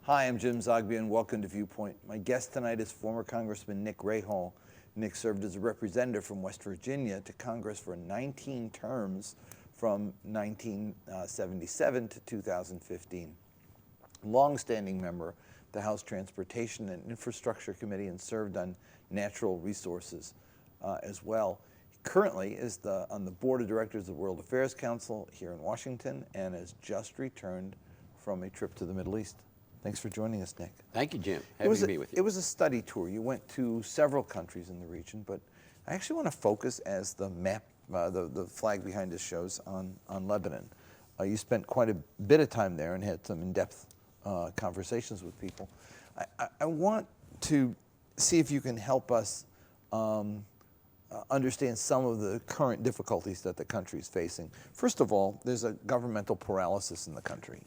Hi, I'm Jim Zogby, and welcome to Viewpoint. My guest tonight is former Congressman Nick Rahall. Nick served as a representative from West Virginia to Congress for 19 terms from 1977 to 2015. Long-standing member of the House Transportation and Infrastructure Committee and served on natural resources as well. He currently is on the board of directors of the World Affairs Council here in Washington and has just returned from a trip to the Middle East. Thanks for joining us, Nick. Thank you, Jim. Happy to be with you. It was a study tour. You went to several countries in the region, but I actually want to focus, as the map, the flag behind us shows, on Lebanon. You spent quite a bit of time there and had some in-depth conversations with people. I want to see if you can help us understand some of the current difficulties that the country is facing. First of all, there's a governmental paralysis in the country.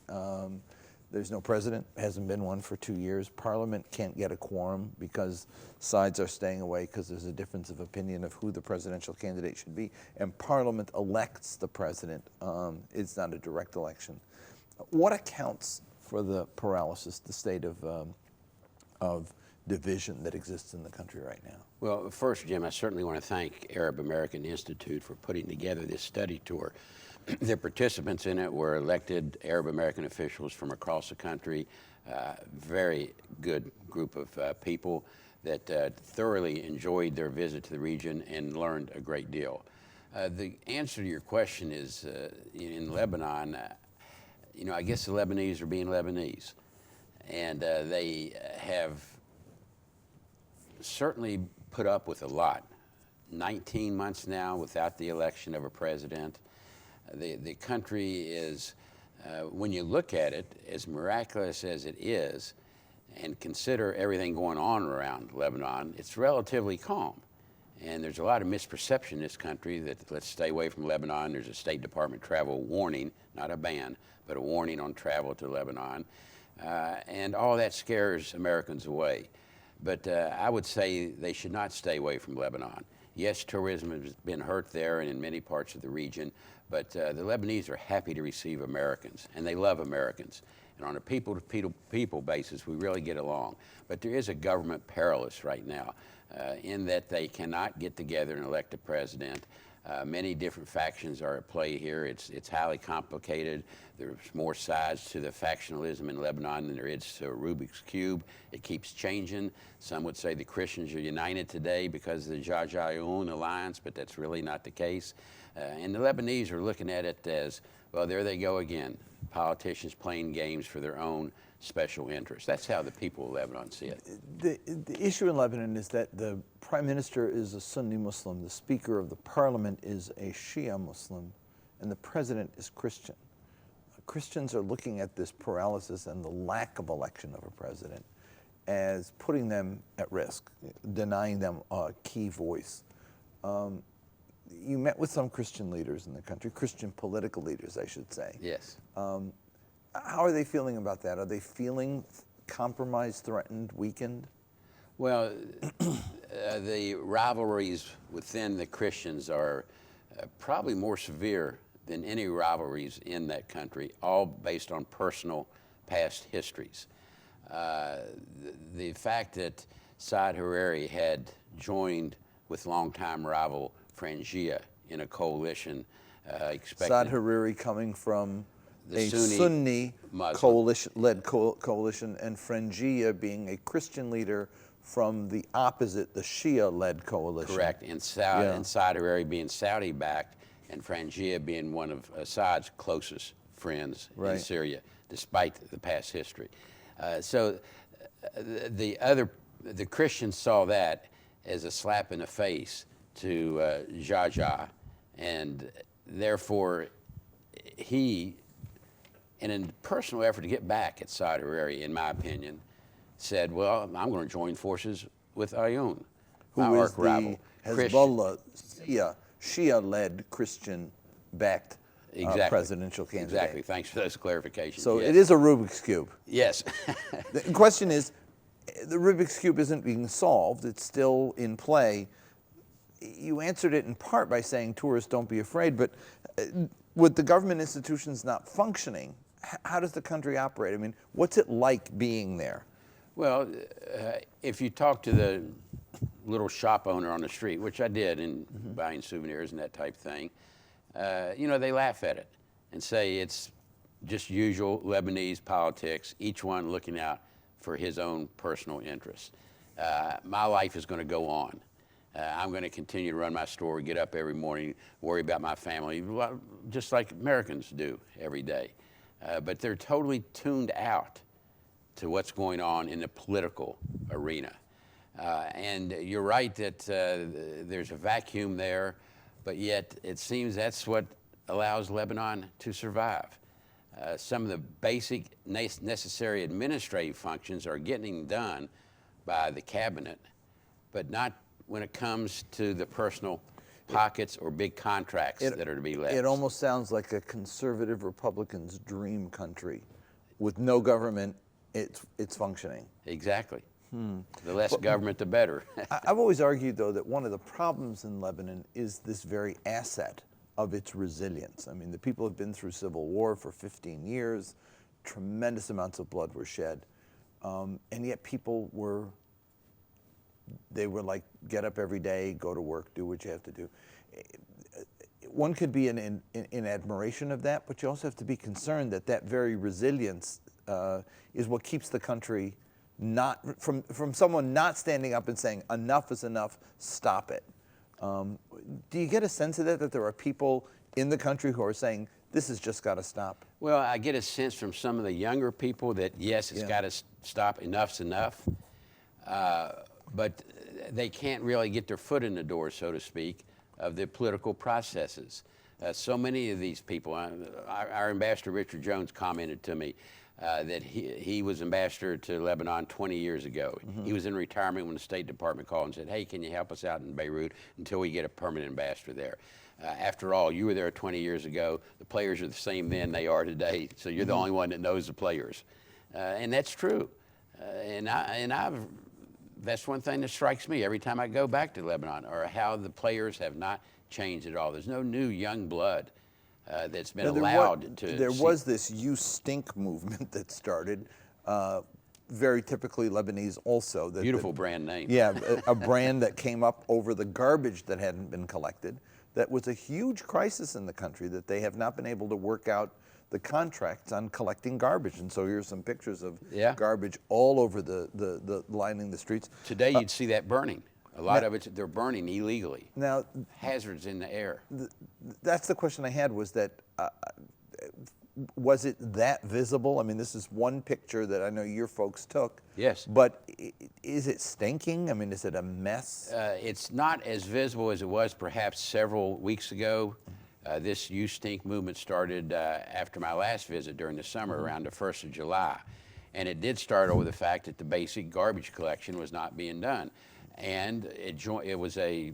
There's no president, hasn't been one for 2 years. Parliament can't get a quorum because sides are staying away because there's a difference of opinion of who the presidential candidate should be. And Parliament elects the president. It's not a direct election. What accounts for the paralysis, the state of division that exists in the country right now? Well, first, Jim, I certainly want to thank Arab American Institute for putting together this study tour. The participants in it were elected Arab American officials from across the country, very good group of people that thoroughly enjoyed their visit to the region and learned a great deal. The answer to your question is, in Lebanon, I guess the Lebanese are being Lebanese, and they have certainly put up with a lot. 19 months now without the election of a president. The country is, when you look at it, as miraculous as it is, and consider everything going on around Lebanon, it's relatively calm. And there's a lot of misperception in this country that let's stay away from Lebanon. There's a State Department travel warning, not a ban, but a warning on travel to Lebanon. And all that scares Americans away. But I would say they should not stay away from Lebanon. Yes, tourism has been hurt there and in many parts of the region, but the Lebanese are happy to receive Americans, and they love Americans. And on a people-to-people basis, we really get along. But there is a government paralysis right now in that they cannot get together and elect a president. Many different factions are at play here. It's highly complicated. There's more sides to the factionalism in Lebanon than there is to Rubiks Cube. It keeps changing. Some would say the Christians are united today because of the Jah-Jah-Un alliance, but that's really not the case. And the Lebanese are looking at it as, well, there they go again. Politicians playing games for their own special interests. That's how the people of Lebanon see it. The issue in Lebanon is that the prime minister is a Sunni Muslim, the speaker of the parliament is a Shia Muslim, and the president is Christian. Christians are looking at this paralysis and the lack of election of a president as putting them at risk, denying them a key voice. You met with some Christian leaders in the country, Christian political leaders, I should say. Yes. How are they feeling about that? Are they feeling compromised, threatened, weakened? Well, the rivalries within the Christians are probably more severe than any rivalries in that country, all based on personal past histories. The fact that Saad Hariri had joined with longtime rival Frangia in a coalition Saad Hariri coming from the a Sunni led coalition, and Frangia being a Christian leader from the opposite, the Shia-led coalition. Correct, and Saad Hariri being Saudi-backed, and Frangia being one of Assad's closest friends in Syria, despite the past history. So the Christians saw that as a slap in the face to Jah, and therefore he, in a personal effort to get back at Saad Hariri, in my opinion, said, well, I'm going to join forces with Ayun, who is the Hezbollah Shia-led Christian-backed presidential candidate. Exactly. Thanks for those clarifications. So it is a Rubik's Cube. Yes. The question is, the Rubik's Cube isn't being solved. It's still in play. You answered it in part by saying tourists don't be afraid, but with the government institutions not functioning, how does the country operate? I mean, what's it like being there? Well, if you talk to the little shop owner on the street, which I did in buying souvenirs and that type thing, you know, they laugh at it and say it's just usual Lebanese politics, each one looking out for his own personal interests. My life is going to go on. I'm going to continue to run my store, get up every morning, worry about my family, just like Americans do every day. But they're totally tuned out to what's going on in the political arena. And you're right that there's a vacuum there, but yet it seems that's what allows Lebanon to survive. Some of the basic necessary administrative functions are getting done by the cabinet, but not when it comes to the personal pockets or big contracts that are to be let. It almost sounds like a conservative Republican's dream country. With no government, it's functioning. Exactly. The less government, the better. I've always argued, though, that one of the problems in Lebanon is this very asset of its resilience. I mean, the people have been through civil war for 15 years, tremendous amounts of blood were shed, and yet people were like, get up every day, go to work, do what you have to do. One could be in admiration of that, but you also have to be concerned that that very resilience is what keeps the country not from someone not standing up and saying enough is enough, stop it. Do you get a sense of that there are people in the country who are saying this has just got to stop? Well, I get a sense from some of the younger people that yes, it's got to stop. Enough's enough. But they can't really get their foot in the door, so to speak, of the political processes. So many of these people, our ambassador Richard Jones commented to me that he was ambassador to Lebanon 20 years ago. He was in retirement when the State Department called and said, hey, can you help us out in Beirut until we get a permanent ambassador there? After all, you were there 20 years ago. The players are the same then they are today, so you're the only one that knows the players. And that's true. That's one thing that strikes me every time I go back to Lebanon, or how the players have not changed at all. There's no new young blood that's been allowed to. There was this "You Stink" movement that started, very typically Lebanese also. Beautiful brand name. Yeah, a brand that came up over the garbage that hadn't been collected. That was a huge crisis in the country, that they have not been able to work out the contracts on collecting garbage. And so here's some pictures of garbage all over the lining the streets. Today you'd see that burning. A lot of it, they're burning illegally. Now, hazards in the air. That's the question I had, was that, was it that visible? I mean, this is one picture that I know your folks took. Yes. But is it stinking? I mean, is it a mess? It's not as visible as it was perhaps several weeks ago. This You Stink movement started after my last visit during the summer, around the 1st of July. And it did start over the fact that the basic garbage collection was not being done. And it was a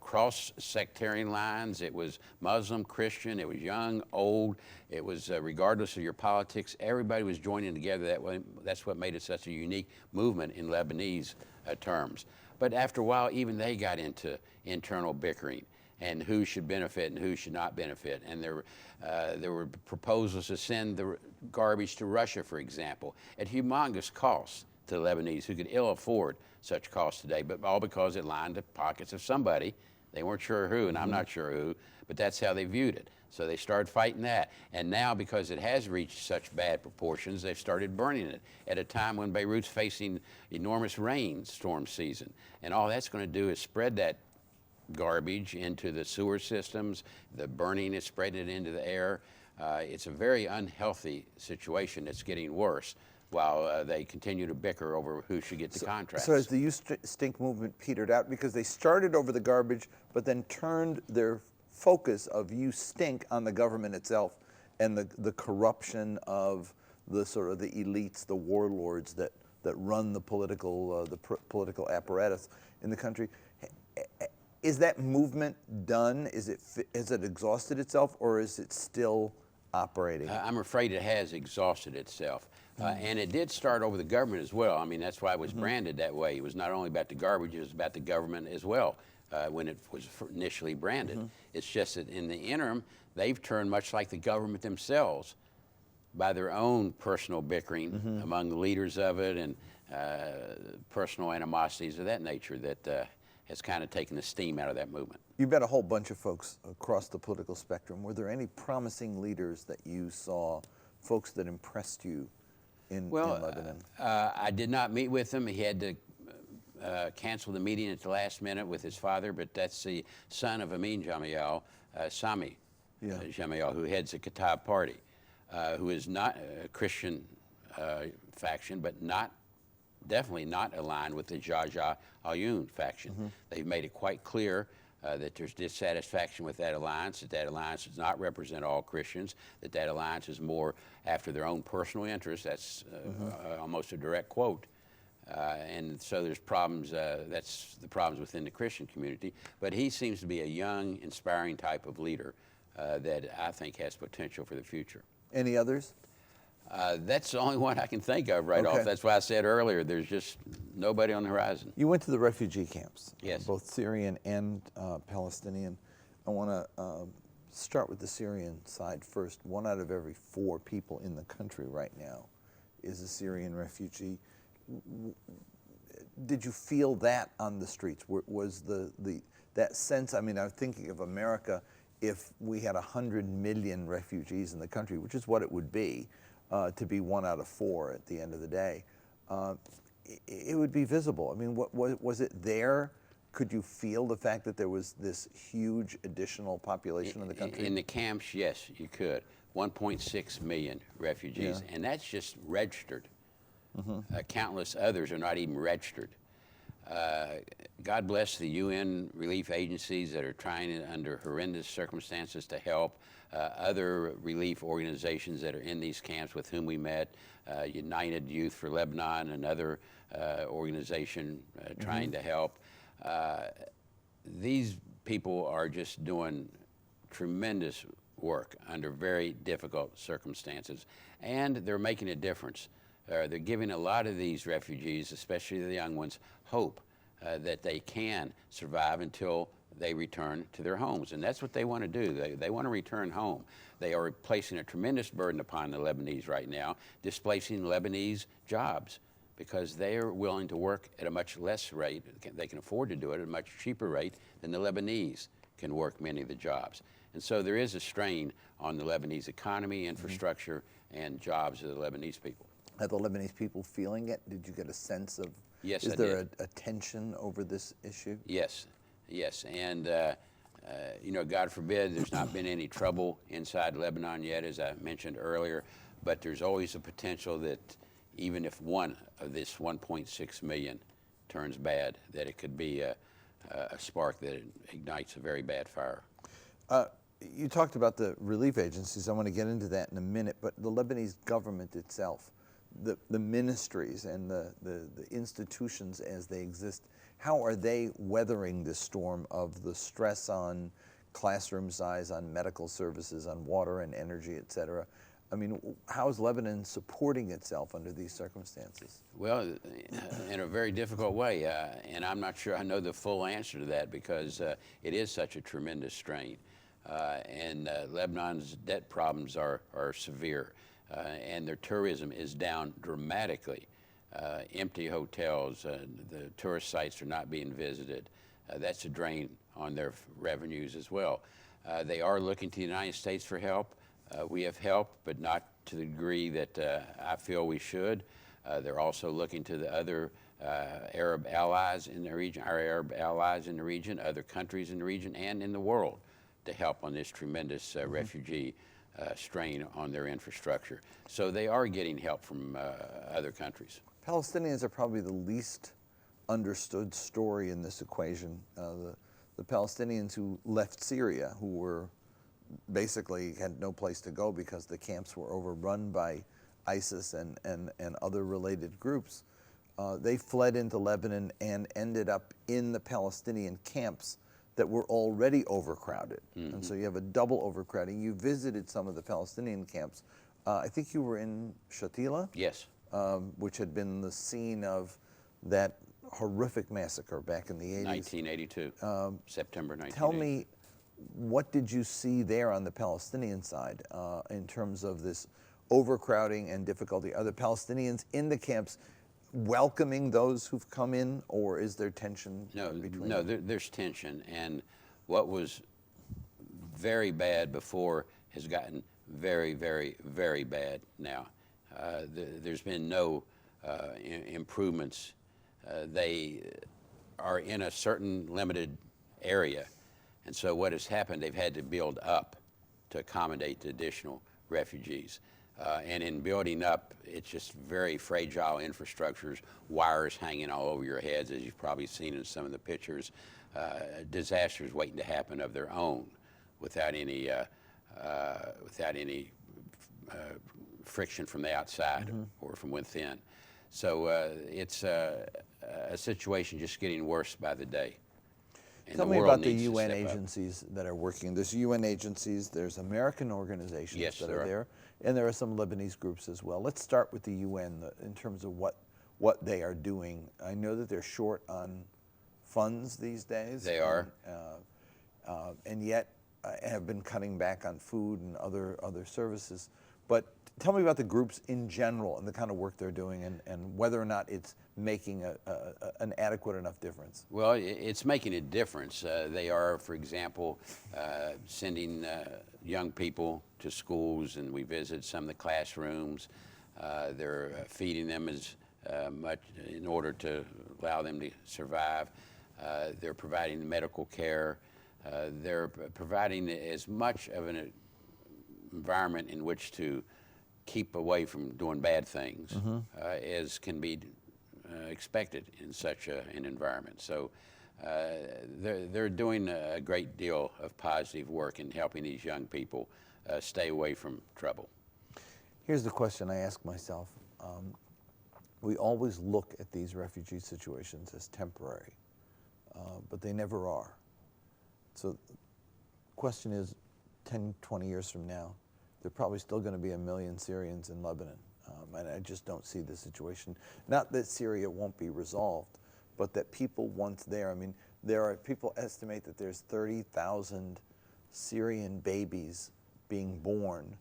cross-sectarian lines. It was Muslim, Christian, it was young, old. It was regardless of your politics, everybody was joining together that way. That's what made it such a unique movement in Lebanese terms. But after a while, even they got into internal bickering and who should benefit and who should not benefit. And there were proposals to send the garbage to Russia, for example, at humongous costs to the Lebanese, who could ill afford such costs today, but all because it lined the pockets of somebody. They weren't sure who, and I'm not sure who, but that's how they viewed it. So they started fighting that. And now, because it has reached such bad proportions, they've started burning it at a time when Beirut's facing enormous rainstorm season. And all that's going to do is spread that garbage into the sewer systems. The burning is spreading it into the air. It's a very unhealthy situation that's getting worse, while they continue to bicker over who should get the contracts. So has the You Stink movement petered out? Because they started over the garbage, but then turned their focus of You Stink on the government itself and the corruption of the sort of the elites, the warlords that run the political apparatus in the country. Is that movement done? Has it exhausted itself, or is it still operating? I'm afraid it has exhausted itself. And it did start over the government as well. I mean, that's why it was branded that way. It was not only about the garbage, it was about the government as well when it was initially branded. It's just that in the interim, they've turned much like the government themselves by their own personal bickering among the leaders of it and personal animosities of that nature that has kind of taken the steam out of that movement. You met a whole bunch of folks across the political spectrum. Were there any promising leaders that you saw, folks that impressed you in Lebanon? I did not meet with him. He had to cancel the meeting at the last minute with his father, but that's the son of Amin Jamiel, Sami Jamiel, who heads the Kataib Party, who is not a Christian faction, but definitely not aligned with the Jaja al-Yun faction. They've made it quite clear that there's dissatisfaction with that alliance does not represent all Christians, that alliance is more after their own personal interests. That's almost a direct quote. And so there's problems, that's the problems within the Christian community. But he seems to be a young, inspiring type of leader that I think has potential for the future. Any others? That's the only one I can think of right off. That's why I said earlier, there's just nobody on the horizon. You went to the refugee camps, yes, both Syrian and Palestinian. I want to start with the Syrian side first. 1 out of every 4 people in the country right now is a Syrian refugee. Did you feel that on the streets? Was that sense? I mean, I'm thinking of America. If we had 100 million refugees in the country, which is what it would be, to be 1 out of 4 at the end of the day, it would be visible. I mean, was it there? Could you feel the fact that there was this huge additional population in the country? In the camps, yes, you could. 1.6 million refugees, and that's just registered. Countless others are not even registered. God bless the UN relief agencies that are trying under horrendous circumstances to help. Other relief organizations that are in these camps with whom we met, United Youth for Lebanon, another organization trying to help. These people are just doing tremendous work under very difficult circumstances, and they're making a difference. They're giving a lot of these refugees, especially the young ones, hope that they can survive until they return to their homes. And that's what they want to do. They want to return home. They are placing a tremendous burden upon the Lebanese right now, displacing Lebanese jobs because they are willing to work at a much less rate. They can afford to do it at a much cheaper rate than the Lebanese can work many of the jobs. And so there is a strain on the Lebanese economy, infrastructure, and jobs of the Lebanese people. Are the Lebanese people feeling it? Did you get a sense of, yes, is there a tension over this issue? Yes, yes. And, you know, God forbid there's not been any trouble inside Lebanon yet, as I mentioned earlier, but there's always a potential that even if one of this 1.6 million turns bad, that it could be a spark that ignites a very bad fire. You talked about the relief agencies. I want to get into that in a minute, but the Lebanese government itself, the ministries and the institutions as they exist, how are they weathering this storm of the stress on classroom size, on medical services, on water and energy, et cetera? I mean, how is Lebanon supporting itself under these circumstances? Well, in a very difficult way, and I'm not sure I know the full answer to that because it is such a tremendous strain. And Lebanon's debt problems are severe, and their tourism is down dramatically. Empty hotels, the tourist sites are not being visited. That's a drain on their revenues as well. They are looking to the United States for help. We have helped, but not to the degree that I feel we should. They're also looking to the other Arab allies in the region, our Arab allies in the region, other countries in the region, and in the world to help on this tremendous refugee strain on their infrastructure. So they are getting help from other countries. Palestinians are probably the least understood story in this equation. The Palestinians who left Syria, who were basically had no place to go because the camps were overrun by ISIS and other related groups, they fled into Lebanon and ended up in the Palestinian camps that were already overcrowded. And so you have a double overcrowding. You visited some of the Palestinian camps. I think you were in Shatila? Yes. Which had been the scene of that horrific massacre back in the 80s. 1982, September 1982. Tell me, what did you see there on the Palestinian side in terms of this overcrowding and difficulty? Are the Palestinians in the camps welcoming those who've come in, or is there tension between them? There's tension, and what was very bad before has gotten very, very, very bad now. There's been no improvements. They are in a certain limited area, and so what has happened, they've had to build up to accommodate the additional refugees. And in building up, it's just very fragile infrastructures, wires hanging all over your heads, as you've probably seen in some of the pictures, disasters waiting to happen of their own without any friction from the outside or from within. So it's a situation just getting worse by the day. And Tell me about the UN agencies that are working. There's UN agencies, there's American organizations that are there, and there are some Lebanese groups as well. Let's start with the UN in terms of what they are doing. I know that they're short on funds these days. They are. And yet have been cutting back on food and other services. But tell me about the groups in general and the kind of work they're doing, and whether or not it's making an adequate enough difference. Well, it's making a difference. They are, for example, sending young people to schools, and we visited some of the classrooms. They're feeding them as much in order to allow them to survive. They're providing medical care. They're providing as much of an environment in which to keep away from doing bad things as can be expected in such an environment. So they're doing a great deal of positive work in helping these young people stay away from trouble. Here's the question I ask myself. We always look at these refugee situations as temporary, but they never are. So the question is, 10, 20 years from now, there are probably still going to be 1 million Syrians in Lebanon. And I just don't see the situation. Not that Syria won't be resolved, but that people once there, I mean, people estimate that there's 30,000 Syrian babies being born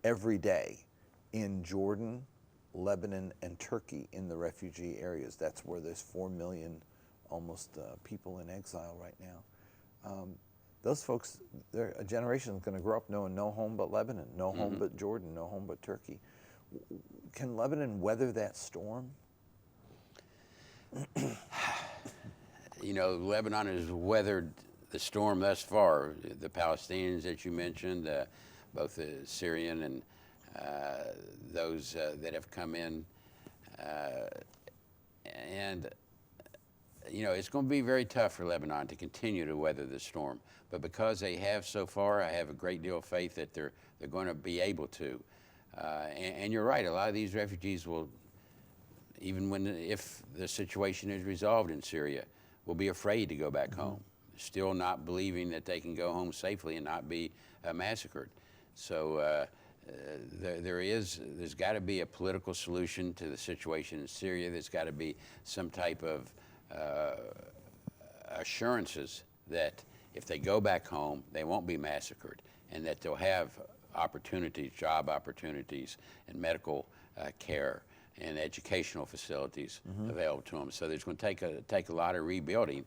every day in Jordan, Lebanon, and Turkey in the refugee areas. That's where there's 4 million almost people in exile right now. Those folks, a generation is going to grow up knowing no home but Lebanon, no home but Jordan, no home but Turkey. Can Lebanon weather that storm? You know, Lebanon has weathered the storm thus far. The Palestinians that you mentioned, both the Syrian and those that have come in. And, you know, it's going to be very tough for Lebanon to continue to weather the storm. But because they have so far, I have a great deal of faith that they're going to be able to. And you're right, a lot of these refugees will, even if the situation is resolved in Syria, will be afraid to go back home, still not believing that they can go home safely and not be massacred. So there's got to be a political solution to the situation in Syria. There's got to be some type of assurances that if they go back home, they won't be massacred, and that they'll have opportunities, job opportunities, and medical care and educational facilities available to them. So there's going to take a lot of rebuilding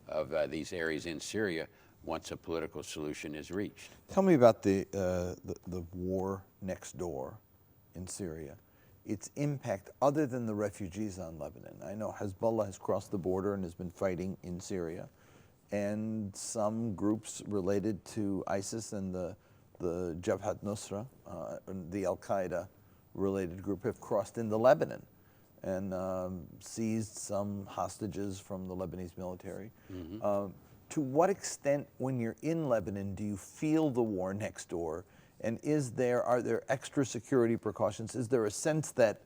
of these areas in Syria once a political solution is reached. Tell me about the war next door in Syria. Its impact other than the refugees on Lebanon. I know Hezbollah has crossed the border and has been fighting in Syria, and some groups related to ISIS and the Jabhat Nusra, the Al-Qaeda related group, have crossed into Lebanon and seized some hostages from the Lebanese military. To what extent, when you're in Lebanon, do you feel the war next door? And are there extra security precautions? Is there a sense that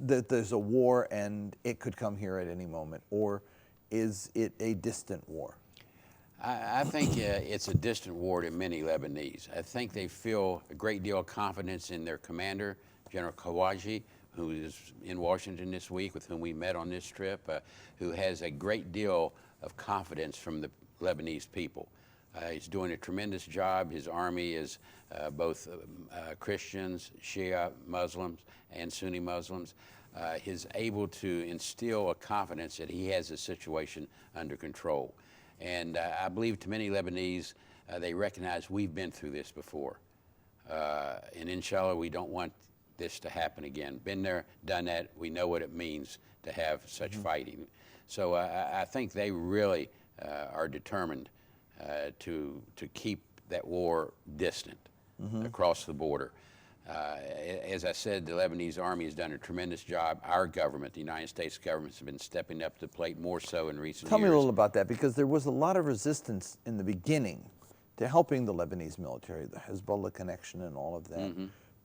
that there's a war and it could come here at any moment, or is it a distant war? I think it's a distant war to many Lebanese. I think they feel a great deal of confidence in their commander, General Kawaji, who is in Washington this week, with whom we met on this trip, who has a great deal of confidence from the Lebanese people. He's doing a tremendous job. His army is both Christians, Shia Muslims, and Sunni Muslims. He's able to instill a confidence that he has the situation under control. And I believe to many Lebanese, they recognize we've been through this before. And inshallah, we don't want this to happen again. Been there, done that. We know what it means to have such fighting. So I think they really are determined to keep that war distant across the border. As I said, the Lebanese army has done a tremendous job. Our government, the United States government, has been stepping up to the plate more so in recent years. Tell me a little about that, because there was a lot of resistance in the beginning to helping the Lebanese military, the Hezbollah connection and all of that.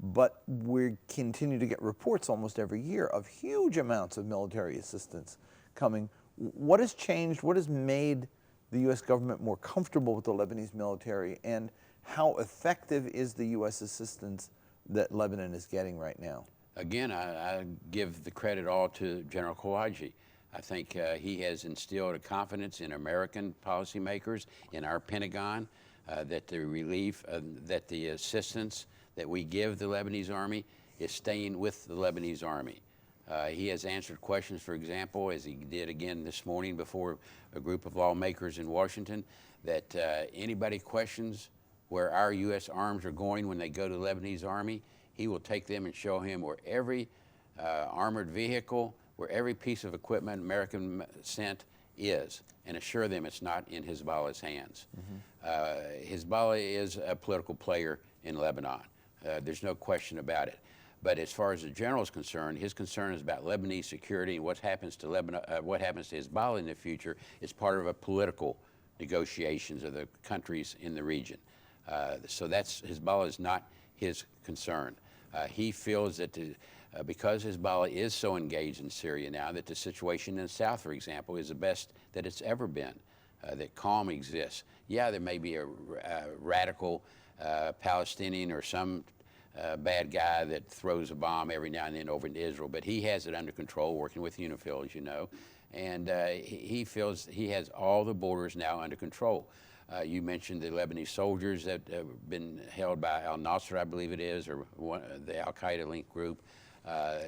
But we continue to get reports almost every year of huge amounts of military assistance coming. What has changed? What has made the U.S. government more comfortable with the Lebanese military, and how effective is the U.S. assistance that Lebanon is getting right now? Again, I give the credit all to General Khawaji. I think he has instilled a confidence in American policymakers, in our Pentagon, that the relief, that the assistance that we give the Lebanese army is staying with the Lebanese army. He has answered questions, for example, as he did again this morning before a group of lawmakers in Washington, that anybody questions where our U.S. arms are going when they go to the Lebanese army, he will take them and show him where every armored vehicle, where every piece of equipment American sent is, and assure them it's not in Hezbollah's hands. Hezbollah is a political player in Lebanon. There's no question about it. But as far as the general is concerned, his concern is about Lebanese security, and what happens to what happens to Hezbollah in the future is part of a political negotiations of the countries in the region. So Hezbollah is not his concern. He feels that because Hezbollah is so engaged in Syria now, that the situation in the south, for example, is the best that it's ever been, that calm exists. Yeah, there may be a radical Palestinian or some bad guy that throws a bomb every now and then over into Israel, but he has it under control, working with UNIFIL, as you know, and he feels he has all the borders now under control. You mentioned the Lebanese soldiers that have been held by al-Nusra, I believe it is, or the al-Qaeda linked group.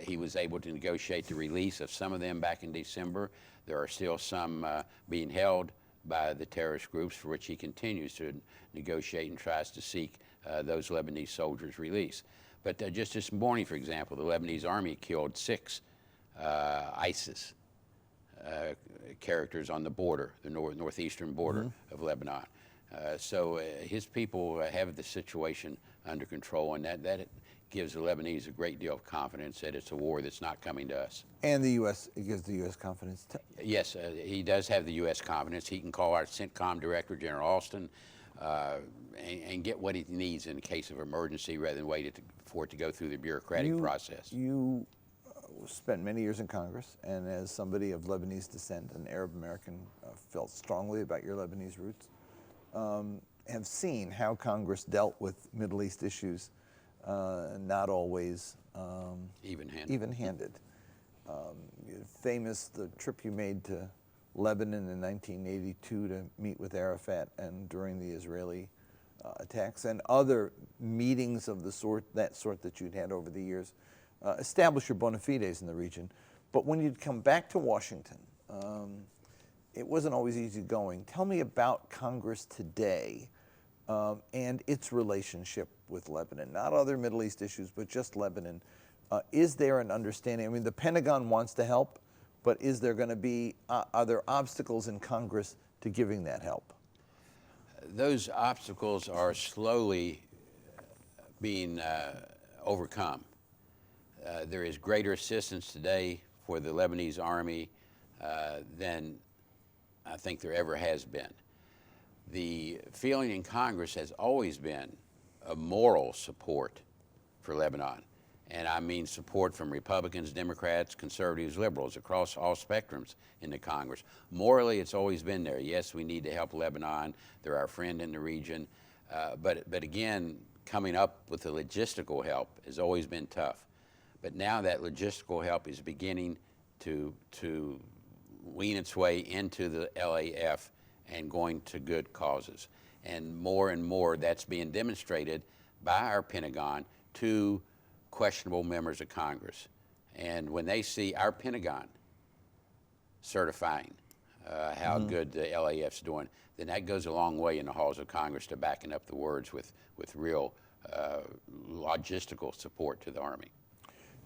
He was able to negotiate the release of some of them back in December. There are still some being held by the terrorist groups, for which he continues to negotiate and tries to seek those Lebanese soldiers' release. But just this morning, for example, the Lebanese army killed 6 ISIS characters on the border, the northeastern border of Lebanon. So his people have the situation under control, and that gives the Lebanese a great deal of confidence that it's a war that's not coming to us. And the U.S., it gives the U.S. confidence? Yes, he does have the U.S. confidence. He can call our CENTCOM director, General Alston, and get what he needs in case of emergency rather than wait for it to go through the bureaucratic process. You spent many years in Congress, and as somebody of Lebanese descent, an Arab American, felt strongly about your Lebanese roots, have seen how Congress dealt with Middle East issues, not always even-handed. Famous, the trip you made to Lebanon in 1982 to meet with Arafat, and during the Israeli attacks, and other meetings of the sort that you'd had over the years, establish your bona fides in the region. But when you'd come back to Washington, it wasn't always easy going. Tell me about Congress today and its relationship with Lebanon, not other Middle East issues, but just Lebanon. Is there an understanding? I mean, the Pentagon wants to help, but is there going to be, are there obstacles in Congress to giving that help? Those obstacles are slowly being overcome. There is greater assistance today for the Lebanese army than I think there ever has been. The feeling in Congress has always been a moral support for Lebanon. And I mean support from Republicans, Democrats, conservatives, liberals, across all spectrums in the Congress. Morally, it's always been there. Yes, we need to help Lebanon. They're our friend in the region. But again, coming up with the logistical help has always been tough. But now that logistical help is beginning to wean its way into the LAF and going to good causes. and more that's being demonstrated by our Pentagon to questionable members of Congress. And when they see our Pentagon certifying how good the LAF's doing, then that goes a long way in the halls of Congress to backing up the words with real logistical support to the Army.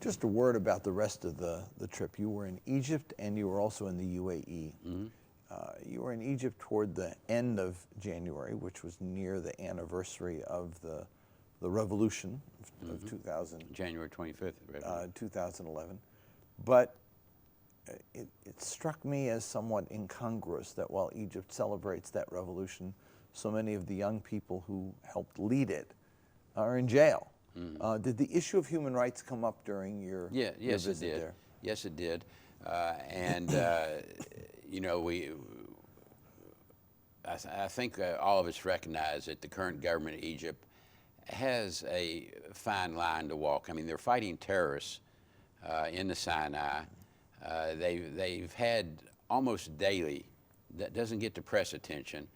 Just a word about the rest of the trip. You were in Egypt and you were also in the UAE. You were in Egypt toward the end of January, which was near the anniversary of the revolution of 2000. January 25th. 2011. But it struck me as somewhat incongruous that while Egypt celebrates that revolution, so many of the young people who helped lead it are in jail. Did the issue of human rights come up during your yes, visit it did. there? Yes, it did. And you know, I think all of us recognize that the current government of Egypt has a fine line to walk. I mean, they're fighting terrorists in the Sinai. They've had almost daily, that doesn't get the press attention,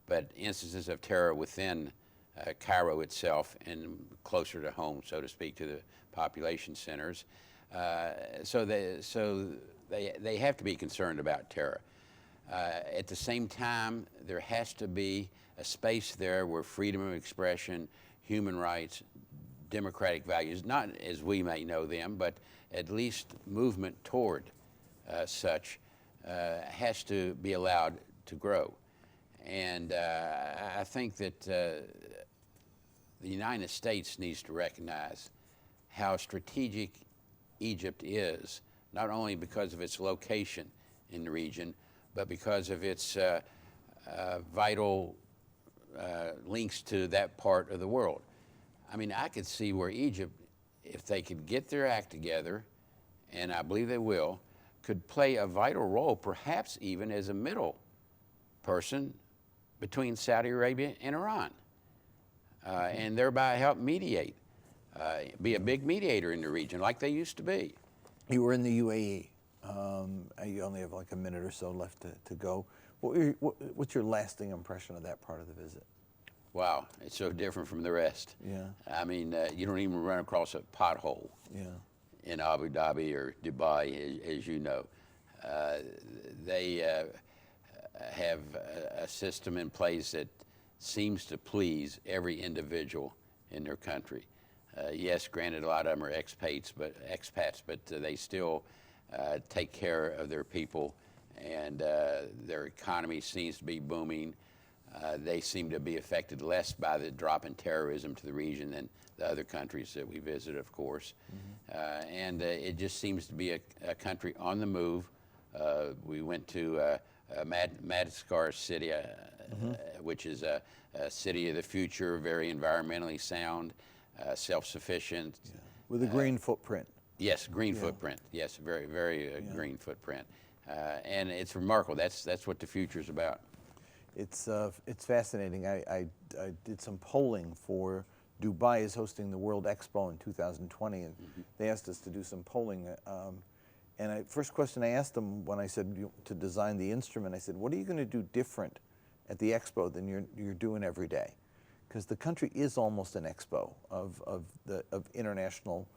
but instances of terror within Cairo itself and closer to home, so to speak, to the population centers. So they have to be concerned about terror. At the same time, there has to be a space there where freedom of expression, human rights, democratic values, not as we may know them, but at least movement toward such has to be allowed to grow. And I think that the United States needs to recognize how strategic Egypt is, not only because of its location in the region, but because of its vital links to that part of the world. I mean, I could see where Egypt, if they could get their act together, and I believe they will, could play a vital role, perhaps even as a middle person between Saudi Arabia and Iran, and thereby help mediate, be a big mediator in the region like they used to be. You were in the UAE. You only have like a minute or so left to go. What's your lasting impression of that part of the visit? Wow, it's so different from the rest. Yeah. I mean, you don't even run across a pothole in Abu Dhabi or Dubai, as you know. They have a system in place that seems to please every individual in their country. Yes, granted, a lot of them are expats, but they still take care of their people, and their economy seems to be booming. They seem to be affected less by the drop in terrorism to the region than the other countries that we visit, of course. And it just seems to be a country on the move. We went to Madagascar City, which is a city of the future, very environmentally sound, self-sufficient. Yeah. With a green footprint. Yes, green footprint. Yes, very, very green footprint. And it's remarkable. That's what the future is about. It's fascinating. I did some polling for Dubai is hosting the World Expo in 2020, and they asked us to do some polling. And first question I asked them when I said to design the instrument, I said, what are you going to do different at the expo than you're doing every day? Because the country is almost an expo of international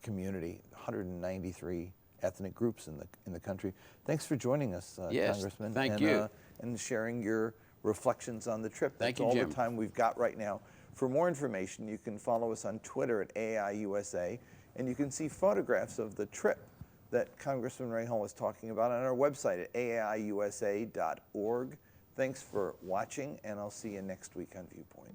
community, 193 ethnic groups in the country. Thanks for joining us, yes, Congressman. Thank you. And sharing your reflections on the trip. Thank That's you, all Jim. the time we've got right now. For more information, you can follow us on Twitter at AIUSA, and you can see photographs of the trip that Congressman Rahall was talking about on our website at aiusa.org. Thanks for watching, and I'll see you next week on Viewpoint.